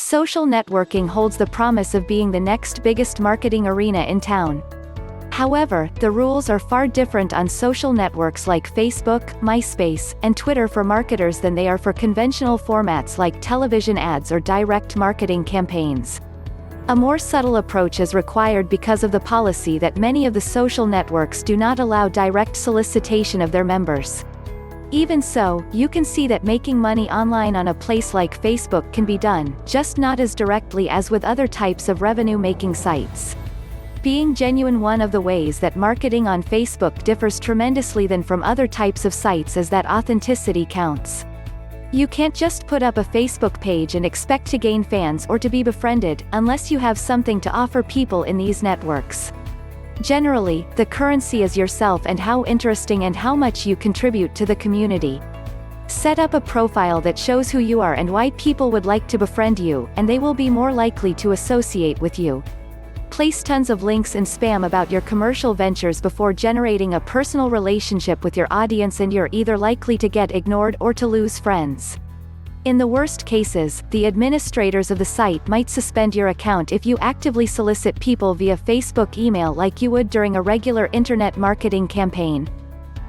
Social networking holds the promise of being the next biggest marketing arena in town. However, the rules are far different on social networks like Facebook, MySpace, and Twitter for marketers than they are for conventional formats like television ads or direct marketing campaigns. A more subtle approach is required because of the policy that many of the social networks do not allow direct solicitation of their members. Even so, you can see that making money online on a place like Facebook can be done, just not as directly as with other types of revenue-making sites. Being genuine. One of the ways that marketing on Facebook differs tremendously than from other types of sites is that authenticity counts. You can't just put up a Facebook page and expect to gain fans or to be befriended, unless you have something to offer people in these networks. Generally, the currency is yourself and how interesting and how much you contribute to the community. Set up a profile that shows who you are and why people would like to befriend you, and they will be more likely to associate with you. Place tons of links and spam about your commercial ventures before generating a personal relationship with your audience, and you're either likely to get ignored or to lose friends. In the worst cases, the administrators of the site might suspend your account if you actively solicit people via Facebook email like you would during a regular internet marketing campaign.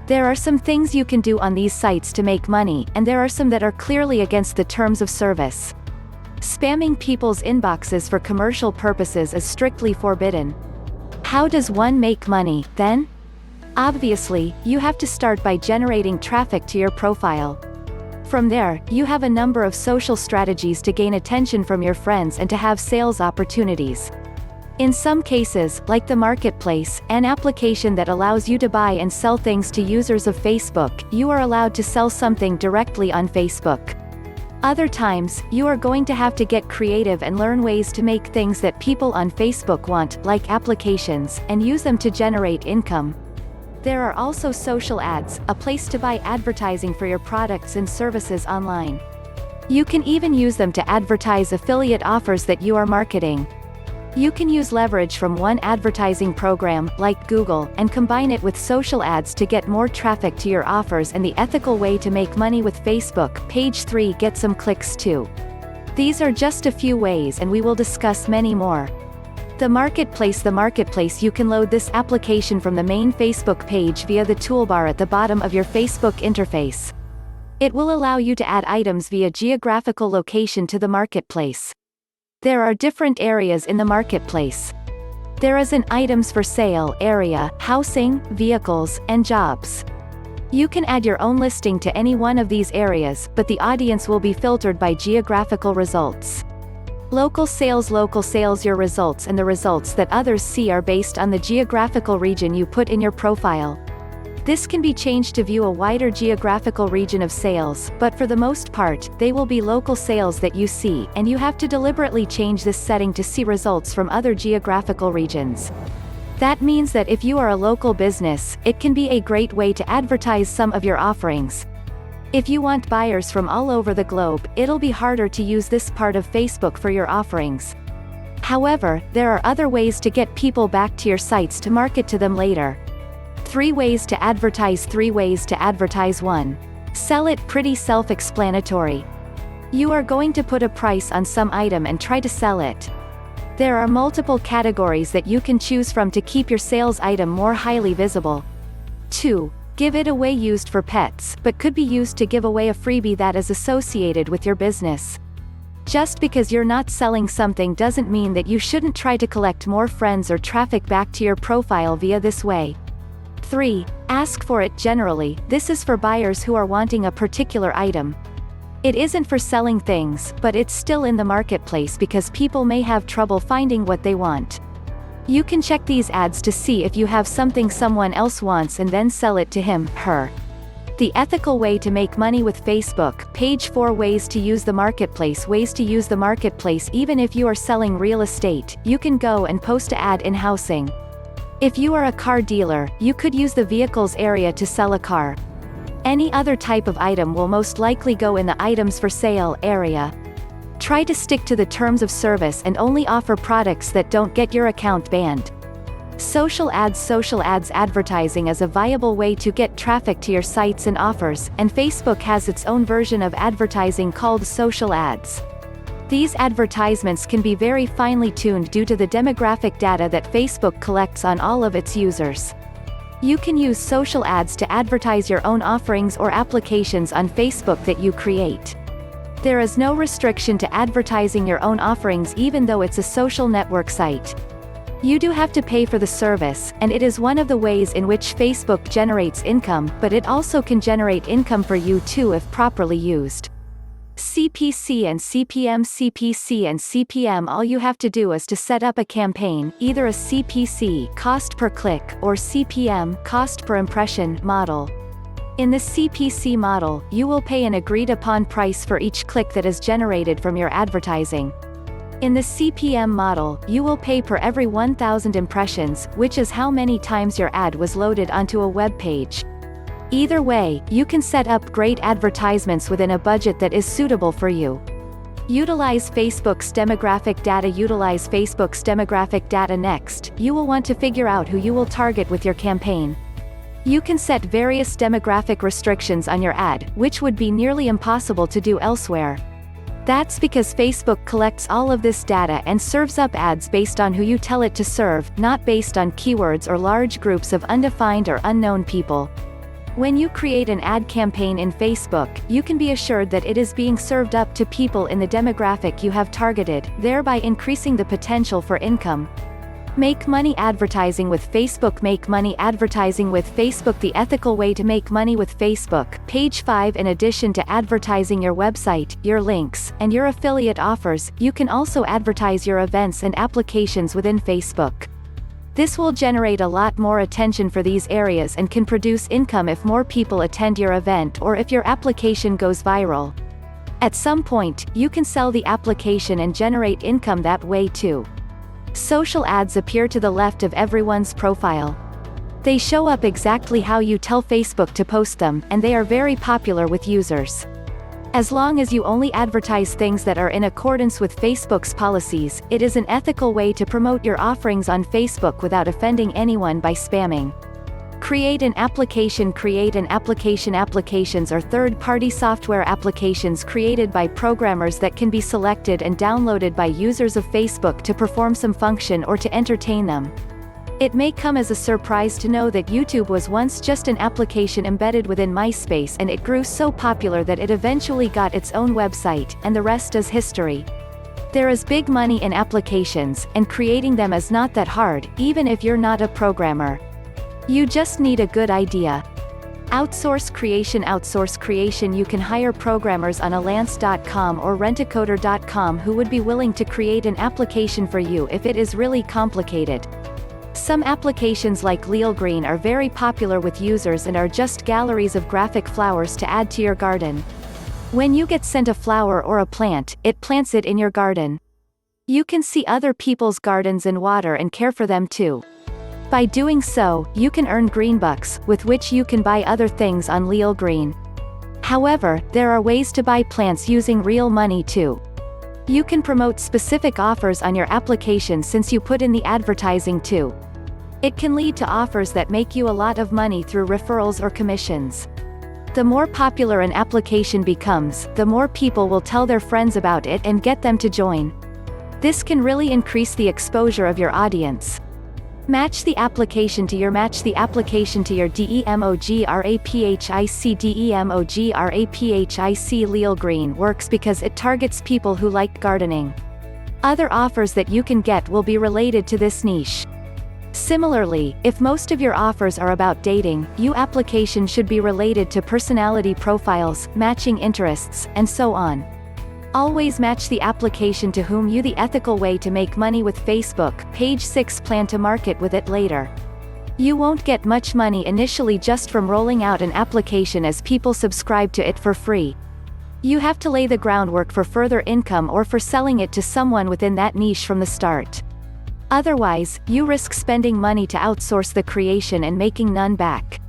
There are some things you can do on these sites to make money, and there are some that are clearly against the terms of service. Spamming people's inboxes for commercial purposes is strictly forbidden. How does one make money, then? Obviously, you have to start by generating traffic to your profile. From there, you have a number of social strategies to gain attention from your friends and to have sales opportunities. In some cases, like the Marketplace, an application that allows you to buy and sell things to users of Facebook, you are allowed to sell something directly on Facebook. Other times, you are going to have to get creative and learn ways to make things that people on Facebook want, like applications, and use them to generate income. There are also social ads, a place to buy advertising for your products and services online. You can even use them to advertise affiliate offers that you are marketing. You can use leverage from one advertising program, like Google, and combine it with social ads to get more traffic to your offers. And the ethical way to make money with Facebook, page 3. Get some clicks too. These are just a few ways, and we will discuss many more. The Marketplace. You can load this application from the main Facebook page via the toolbar at the bottom of your Facebook interface. It will allow you to add items via geographical location to the Marketplace. There are different areas in the Marketplace. There is an items for sale area, housing, vehicles, and jobs. You can add your own listing to any one of these areas, but the audience will be filtered by geographical results. Local sales. Your results and the results that others see are based on the geographical region you put in your profile. This can be changed to view a wider geographical region of sales, but for the most part, they will be local sales that you see, and you have to deliberately change this setting to see results from other geographical regions. That means that if you are a local business, it can be a great way to advertise some of your offerings. If you want buyers from all over the globe, it'll be harder to use this part of Facebook for your offerings. However, there are other ways to get people back to your sites to market to them later. 3 ways to advertise. 3 ways to advertise. 1. Sell it. Pretty self-explanatory. You are going to put a price on some item and try to sell it. There are multiple categories that you can choose from to keep your sales item more highly visible. 2. Give it away. Used for pets, but could be used to give away a freebie that is associated with your business. Just because you're not selling something doesn't mean that you shouldn't try to collect more friends or traffic back to your profile via this way. 3. Ask for it. Generally, this is for buyers who are wanting a particular item. It isn't for selling things, but it's still in the Marketplace because people may have trouble finding what they want. You can check these ads to see if you have something someone else wants and then sell it to him, her. The ethical way to make money with Facebook, page 4. Ways to use the Marketplace. Ways to use the Marketplace. Even if you are selling real estate, you can go and post an ad in housing. If you are a car dealer, you could use the vehicles area to sell a car. Any other type of item will most likely go in the items for sale area. Try to stick to the terms of service and only offer products that don't get your account banned. Social ads advertising is a viable way to get traffic to your sites and offers, and Facebook has its own version of advertising called social ads. These advertisements can be very finely tuned due to the demographic data that Facebook collects on all of its users. You can use social ads to advertise your own offerings or applications on Facebook that you create. There is no restriction to advertising your own offerings even though it's a social network site. You do have to pay for the service, and it is one of the ways in which Facebook generates income, but it also can generate income for you too if properly used. CPC and CPM. CPC and CPM. All you have to do is to set up a campaign, either a CPC cost per click or CPM cost per impression model. In the CPC model, you will pay an agreed upon price for each click that is generated from your advertising. In the CPM model, you will pay per every 1,000 impressions, which is how many times your ad was loaded onto a web page. Either way, you can set up great advertisements within a budget that is suitable for you. Utilize Facebook's demographic data. Utilize Facebook's demographic data. Next, you will want to figure out who you will target with your campaign. You can set various demographic restrictions on your ad, which would be nearly impossible to do elsewhere. That's because Facebook collects all of this data and serves up ads based on who you tell it to serve, not based on keywords or large groups of undefined or unknown people. When you create an ad campaign in Facebook, you can be assured that it is being served up to people in the demographic you have targeted, thereby increasing the potential for income. Make money advertising with Facebook. Make money advertising with Facebook. The ethical way to make money with Facebook. Page 5. In addition to advertising your website, your links, and your affiliate offers, you can also advertise your events and applications within Facebook. This will generate a lot more attention for these areas and can produce income if more people attend your event or if your application goes viral. At some point, you can sell the application and generate income that way too. Social ads appear to the left of everyone's profile. They show up exactly how you tell Facebook to post them, and they are very popular with users. As long as you only advertise things that are in accordance with Facebook's policies, it is an ethical way to promote your offerings on Facebook without offending anyone by spamming. Create an application. Create an application. Applications are third-party software applications created by programmers that can be selected and downloaded by users of Facebook to perform some function or to entertain them. It may come as a surprise to know that YouTube was once just an application embedded within MySpace, and it grew so popular that it eventually got its own website, and the rest is history. There is big money in applications, and creating them is not that hard, even if you're not a programmer. You just need a good idea. Outsource creation. Outsource creation. You can hire programmers on Elance.com or Rentacoder.com who would be willing to create an application for you if it is really complicated. Some applications like Lealgreen are very popular with users and are just galleries of graphic flowers to add to your garden. When you get sent a flower or a plant, it plants it in your garden. You can see other people's gardens and water and care for them too. By doing so, you can earn greenbucks, with which you can buy other things on Lealgreen. However, there are ways to buy plants using real money too. You can promote specific offers on your application since you put in the advertising too. It can lead to offers that make you a lot of money through referrals or commissions. The more popular an application becomes, the more people will tell their friends about it and get them to join. This can really increase the exposure of your audience. Match the application to your DEMOGRAPHIC. Lealgreen works because it targets people who like gardening. Other offers that you can get will be related to this niche. Similarly, if most of your offers are about dating, your application should be related to personality profiles, matching interests, and so on. Always match the application to whom you. The ethical way to make money with Facebook. Page 6. Plan to market with it later. You won't get much money initially just from rolling out an application as people subscribe to it for free. You have to lay the groundwork for further income or for selling it to someone within that niche from the start. Otherwise, you risk spending money to outsource the creation and making none back.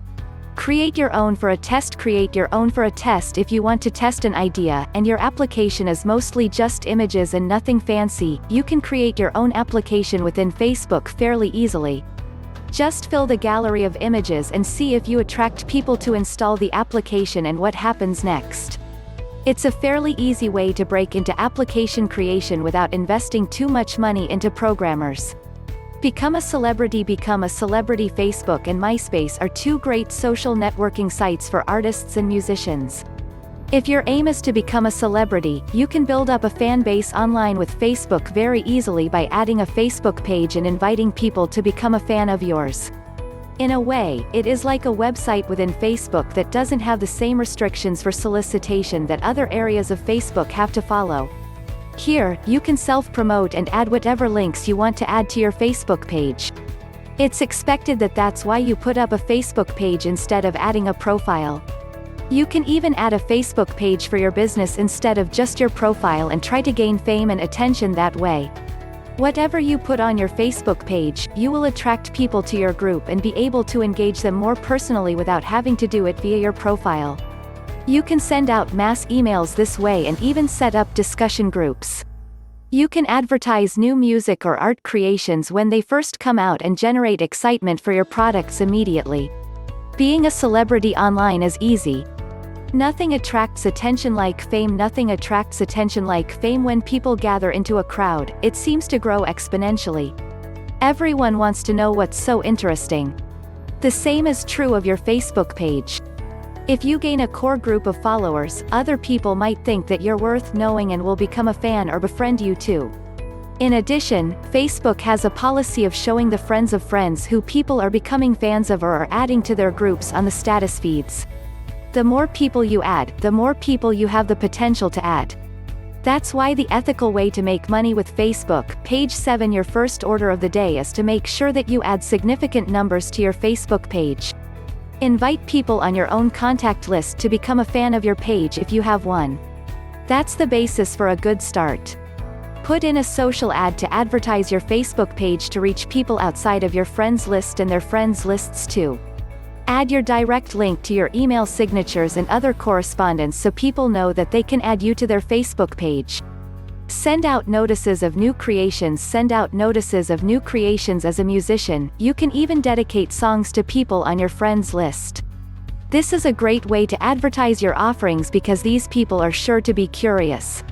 Create your own for a test. Create your own for a test if you want to test an idea, and your application is mostly just images and nothing fancy. You can create your own application within Facebook fairly easily. Just fill the gallery of images and see if you attract people to install the application and what happens next. It's a fairly easy way to break into application creation without investing too much money into programmers. Become a Celebrity. Facebook and MySpace are two great social networking sites for artists and musicians. If your aim is to become a celebrity, you can build up a fan base online with Facebook very easily by adding a Facebook page and inviting people to become a fan of yours. In a way, it is like a website within Facebook that doesn't have the same restrictions for solicitation that other areas of Facebook have to follow. Here, you can self-promote and add whatever links you want to add to your Facebook page. It's expected that that's why you put up a Facebook page instead of adding a profile. You can even add a Facebook page for your business instead of just your profile and try to gain fame and attention that way. Whatever you put on your Facebook page, you will attract people to your group and be able to engage them more personally without having to do it via your profile. You can send out mass emails this way and even set up discussion groups. You can advertise new music or art creations when they first come out and generate excitement for your products immediately. Being a celebrity online is easy. Nothing attracts attention like fame. Nothing attracts attention like fame. When people gather into a crowd, it seems to grow exponentially. Everyone wants to know what's so interesting. The same is true of your Facebook page. If you gain a core group of followers, other people might think that you're worth knowing and will become a fan or befriend you too. In addition, Facebook has a policy of showing the friends of friends who people are becoming fans of or are adding to their groups on the status feeds. The more people you add, the more people you have the potential to add. That's why the ethical way to make money with Facebook. Page 7. Your first order of the day is to make sure that you add significant numbers to your Facebook page. Invite people on your own contact list to become a fan of your page if you have one. That's the basis for a good start. Put in a social ad to advertise your Facebook page to reach people outside of your friends list and their friends lists too. Add your direct link to your email signatures and other correspondence so people know that they can add you to their Facebook page. Send out notices of new creations. Send out notices of new creations. As a musician, you can even dedicate songs to people on your friends list. This is a great way to advertise your offerings because these people are sure to be curious.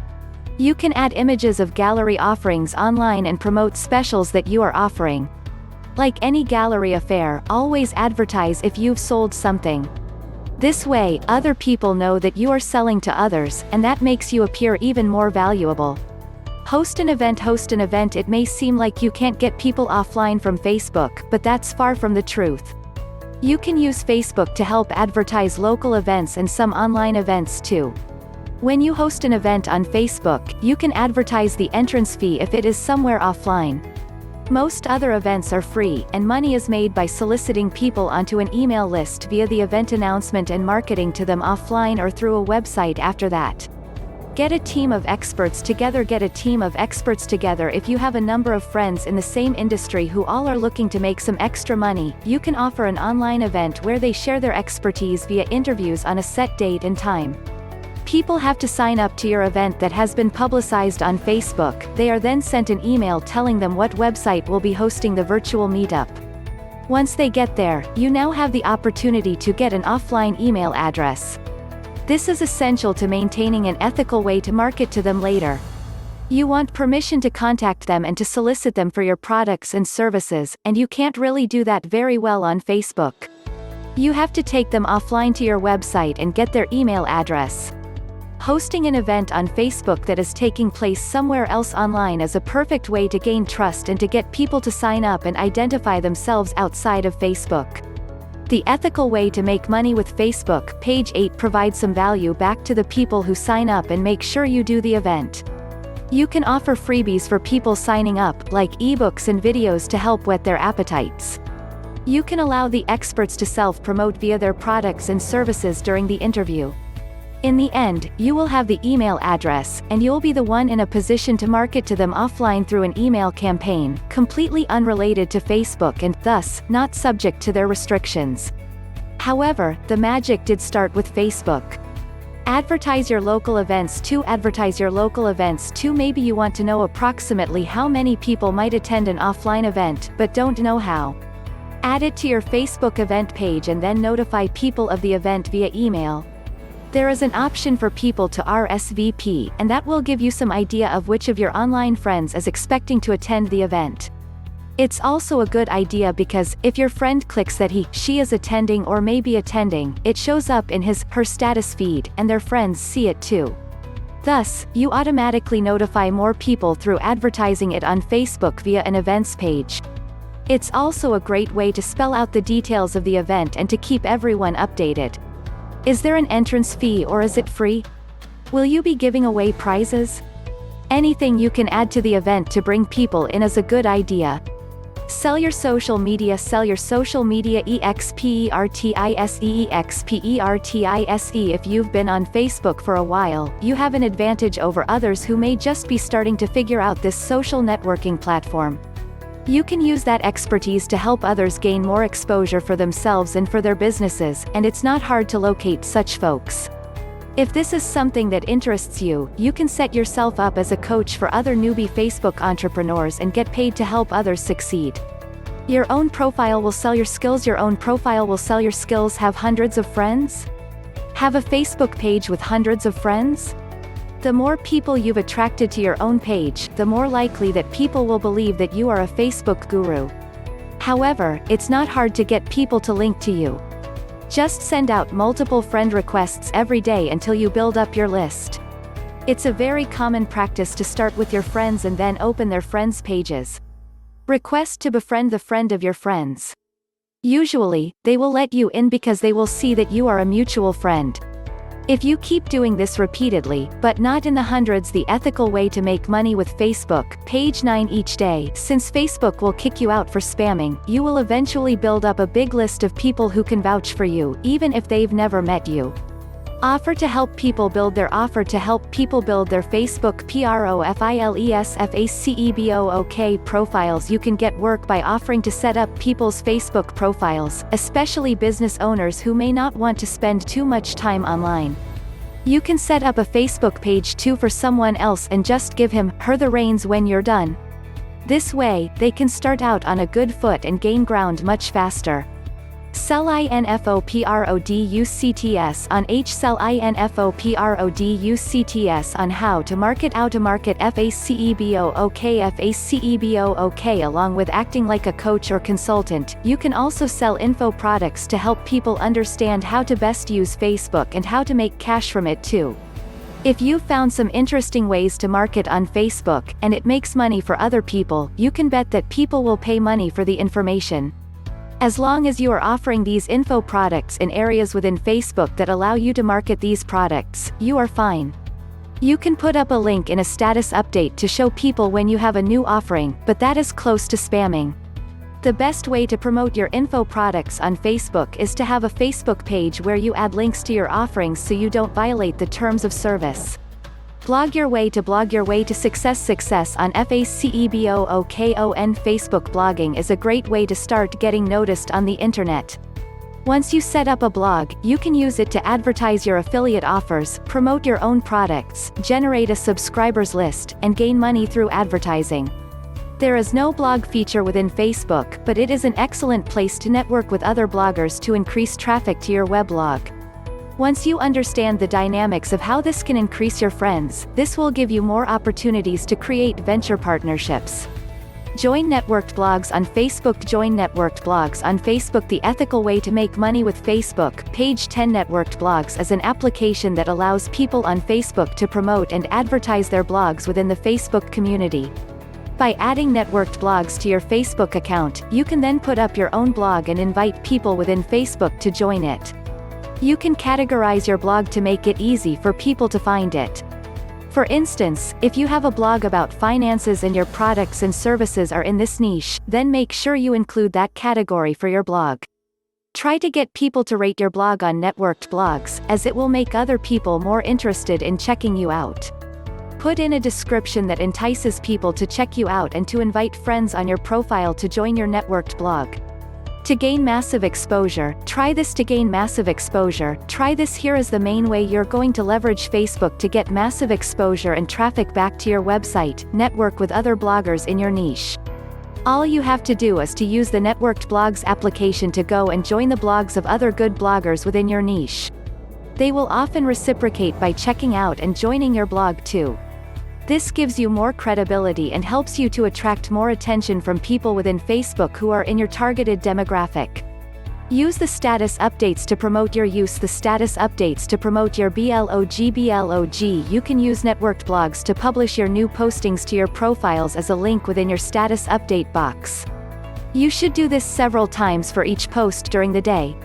You can add images of gallery offerings online and promote specials that you are offering. Like any gallery affair, always advertise if you've sold something. This way, other people know that you are selling to others, and that makes you appear even more valuable. Host an event. It may seem like you can't get people offline from Facebook, but that's far from the truth. You can use Facebook to help advertise local events and some online events too. When you host an event on Facebook, you can advertise the entrance fee if it is somewhere offline. Most other events are free, and money is made by soliciting people onto an email list via the event announcement and marketing to them offline or through a website after that. Get a team of experts together. If you have a number of friends in the same industry who all are looking to make some extra money, you can offer an online event where they share their expertise via interviews on a set date and time. People have to sign up to your event that has been publicized on Facebook. They are then sent an email telling them what website will be hosting the virtual meetup. Once they get there, you now have the opportunity to get an offline email address. This is essential to maintaining an ethical way to market to them later. You want permission to contact them and to solicit them for your products and services, and you can't really do that very well on Facebook. You have to take them offline to your website and get their email address. Hosting an event on Facebook that is taking place somewhere else online is a perfect way to gain trust and to get people to sign up and identify themselves outside of Facebook. The ethical way to make money with Facebook. Page 8. Provide some value back to the people who sign up and make sure you do the event. You can offer freebies for people signing up, like ebooks and videos to help whet their appetites. You can allow the experts to self-promote via their products and services during the interview. In the end, you will have the email address, and you'll be the one in a position to market to them offline through an email campaign, completely unrelated to Facebook and, thus, not subject to their restrictions. However, the magic did start with Facebook. Advertise your local events too. Maybe you want to know approximately how many people might attend an offline event, but don't know how. Add it to your Facebook event page and then notify people of the event via email. There is an option for people to RSVP, and that will give you some idea of which of your online friends is expecting to attend the event. It's also a good idea because, if your friend clicks that she is attending or may be attending, it shows up in her status feed, and their friends see it too. Thus, you automatically notify more people through advertising it on Facebook via an events page. It's also a great way to spell out the details of the event and to keep everyone updated. Is there an entrance fee or is it free? Will you be giving away prizes? Anything you can add to the event to bring people in is a good idea. Sell your social media. Expertise. If you've been on Facebook for a while, you have an advantage over others who may just be starting to figure out this social networking platform. You can use that expertise to help others gain more exposure for themselves and for their businesses, and it's not hard to locate such folks. If this is something that interests you, you can set yourself up as a coach for other newbie Facebook entrepreneurs and get paid to help others succeed. Your own profile will sell your skills. Have hundreds of friends? Have a Facebook page with hundreds of friends? The more people you've attracted to your own page, the more likely that people will believe that you are a Facebook guru. However, it's not hard to get people to link to you. Just send out multiple friend requests every day until you build up your list. It's a very common practice to start with your friends and then open their friends' pages. Request to befriend the friend of your friends. Usually, they will let you in because they will see that you are a mutual friend. If you keep doing this repeatedly, but not in the hundreds, the ethical way to make money with Facebook, page 9 each day. Since Facebook will kick you out for spamming, you will eventually build up a big list of people who can vouch for you, even if they've never met you. Offer to help people build their Facebook profiles. You can get work by offering to set up people's Facebook profiles, especially business owners who may not want to spend too much time online. You can set up a Facebook page too for someone else and just give her the reins when you're done. This way, they can start out on a good foot and gain ground much faster. Sell infoproducts on Sell infoproducts on how to market Facebook. Along with acting like a coach or consultant, you can also sell info products to help people understand how to best use Facebook and how to make cash from it too. If you've found some interesting ways to market on Facebook, and it makes money for other people, you can bet that people will pay money for the information. As long as you are offering these info products in areas within Facebook that allow you to market these products, you are fine. You can put up a link in a status update to show people when you have a new offering, but that is close to spamming. The best way to promote your info products on Facebook is to have a Facebook page where you add links to your offerings so you don't violate the terms of service. Blog your way to success on Facebook. Facebook blogging is a great way to start getting noticed on the internet. Once you set up a blog, you can use it to advertise your affiliate offers, promote your own products, generate a subscribers list, and gain money through advertising. There is no blog feature within Facebook, but it is an excellent place to network with other bloggers to increase traffic to your weblog. Once you understand the dynamics of how this can increase your friends, this will give you more opportunities to create venture partnerships. Join networked blogs on Facebook. The ethical way to make money with Facebook. Page 10. Networked blogs is an application that allows people on Facebook to promote and advertise their blogs within the Facebook community. By adding networked blogs to your Facebook account, you can then put up your own blog and invite people within Facebook to join it. You can categorize your blog to make it easy for people to find it. For instance, if you have a blog about finances and your products and services are in this niche, then make sure you include that category for your blog. Try to get people to rate your blog on networked blogs, as it will make other people more interested in checking you out. Put in a description that entices people to check you out and to invite friends on your profile to join your networked blog. To gain massive exposure, try this. Here is the main way you're going to leverage Facebook to get massive exposure and traffic back to your website. Network with other bloggers in your niche. All you have to do is to use the Networked Blogs application to go and join the blogs of other good bloggers within your niche. They will often reciprocate by checking out and joining your blog too. This gives you more credibility and helps you to attract more attention from people within Facebook who are in your targeted demographic. Use the status updates to promote your blog. You can use networked blogs to publish your new postings to your profiles as a link within your status update box. You should do this several times for each post during the day.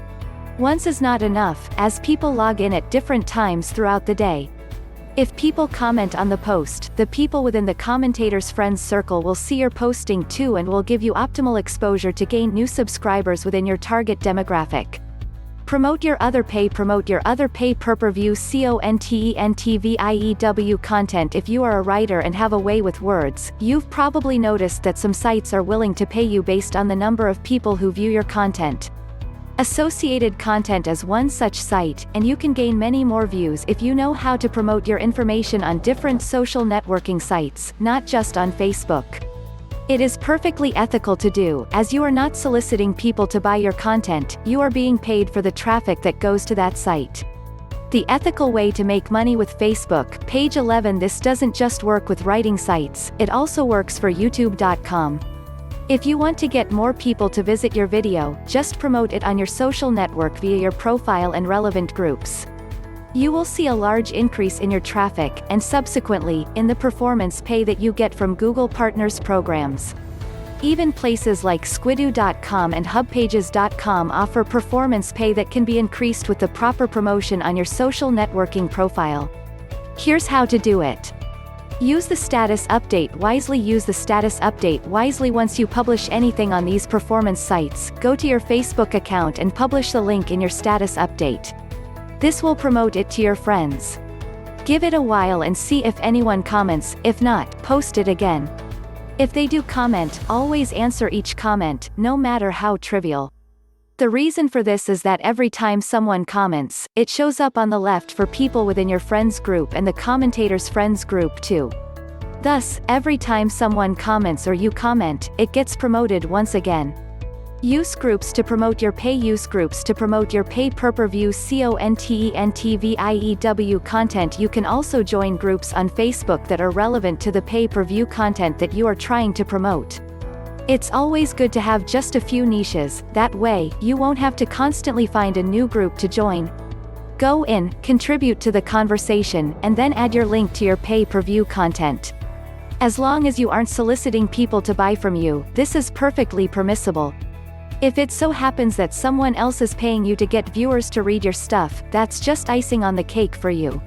Once is not enough, as people log in at different times throughout the day. If people comment on the post, the people within the commentator's friends circle will see your posting too and will give you optimal exposure to gain new subscribers within your target demographic. Promote your other pay pay-per-view content. If you are a writer and have a way with words, you've probably noticed that some sites are willing to pay you based on the number of people who view your content. Associated Content is one such site, and you can gain many more views if you know how to promote your information on different social networking sites, not just on Facebook. It is perfectly ethical to do, as you are not soliciting people to buy your content, you are being paid for the traffic that goes to that site. The ethical way to make money with Facebook. Page 11. This doesn't just work with writing sites, it also works for YouTube.com. If you want to get more people to visit your video, just promote it on your social network via your profile and relevant groups. You will see a large increase in your traffic, and subsequently, in the performance pay that you get from Google Partners programs. Even places like Squidoo.com and HubPages.com offer performance pay that can be increased with the proper promotion on your social networking profile. Here's how to do it. Use the status update wisely. Once you publish anything on these performance sites, go to your Facebook account and publish the link in your status update. This will promote it to your friends. Give it a while and see if anyone comments, if not, post it again. If they do comment, always answer each comment, no matter how trivial. The reason for this is that every time someone comments, it shows up on the left for people within your friends group and the commentator's friends group too. Thus, every time someone comments or you comment, it gets promoted once again. Use groups to promote your pay. Pay-per-view content. You can also join groups on Facebook that are relevant to the pay-per-view content that you are trying to promote. It's always good to have just a few niches, that way, you won't have to constantly find a new group to join. Go in, contribute to the conversation, and then add your link to your pay-per-view content. As long as you aren't soliciting people to buy from you, this is perfectly permissible. If it so happens that someone else is paying you to get viewers to read your stuff, that's just icing on the cake for you.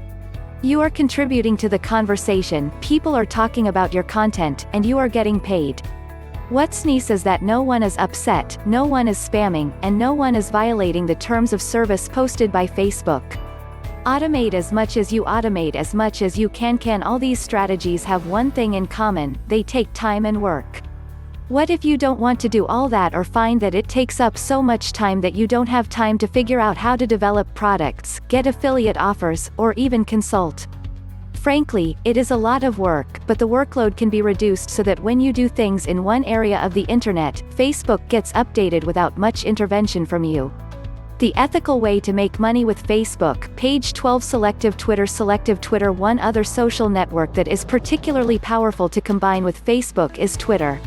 You are contributing to the conversation, people are talking about your content, and you are getting paid. What's nice is that no one is upset, no one is spamming, and no one is violating the terms of service posted by Facebook. Automate as much as you can. All these strategies have one thing in common, they take time and work. What if you don't want to do all that or find that it takes up so much time that you don't have time to figure out how to develop products, get affiliate offers, or even consult? Frankly, it is a lot of work, but the workload can be reduced so that when you do things in one area of the internet, Facebook gets updated without much intervention from you. The ethical way to make money with Facebook. Page 12. Selective Twitter. One other social network that is particularly powerful to combine with Facebook is Twitter.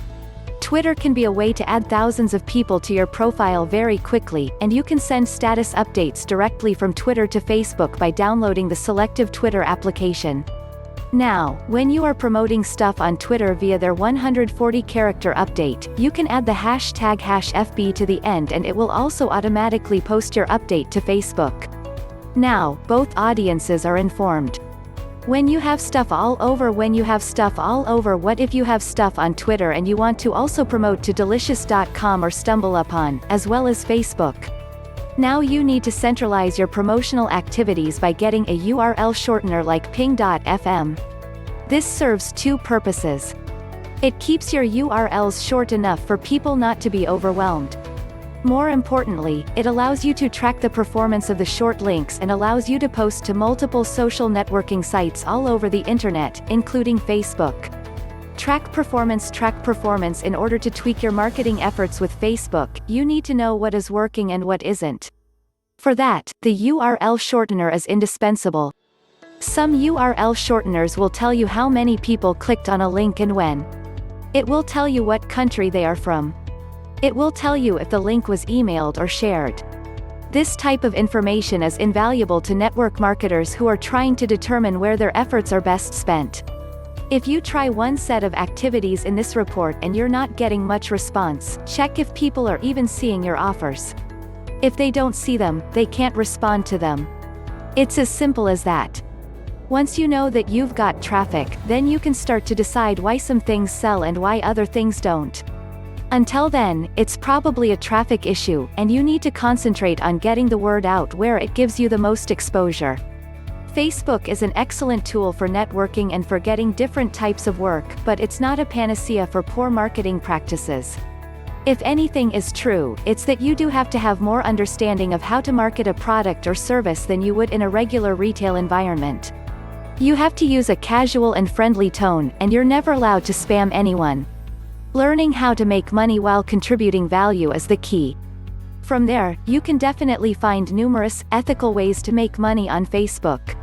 Twitter can be a way to add thousands of people to your profile very quickly, and you can send status updates directly from Twitter to Facebook by downloading the Selective Twitter application. Now, when you are promoting stuff on Twitter via their 140-character update, you can add the hashtag #FB to the end and it will also automatically post your update to Facebook. Now, both audiences are informed. When you have stuff all over, what if you have stuff on Twitter and you want to also promote to Delicious.com or StumbleUpon, as well as Facebook? Now you need to centralize your promotional activities by getting a URL shortener like ping.fm. This serves two purposes. It keeps your URLs short enough for people not to be overwhelmed. More importantly, it allows you to track the performance of the short links and allows you to post to multiple social networking sites all over the internet, including Facebook. Track performance. In order to tweak your marketing efforts with Facebook, you need to know what is working and what isn't. For that, the URL shortener is indispensable. Some URL shorteners will tell you how many people clicked on a link and when. It will tell you what country they are from. It will tell you if the link was emailed or shared. This type of information is invaluable to network marketers who are trying to determine where their efforts are best spent. If you try one set of activities in this report and you're not getting much response, check if people are even seeing your offers. If they don't see them, they can't respond to them. It's as simple as that. Once you know that you've got traffic, then you can start to decide why some things sell and why other things don't. Until then, it's probably a traffic issue, and you need to concentrate on getting the word out where it gives you the most exposure. Facebook is an excellent tool for networking and for getting different types of work, but it's not a panacea for poor marketing practices. If anything is true, it's that you do have to have more understanding of how to market a product or service than you would in a regular retail environment. You have to use a casual and friendly tone, and you're never allowed to spam anyone. Learning how to make money while contributing value is the key. From there, you can definitely find numerous, ethical ways to make money on Facebook.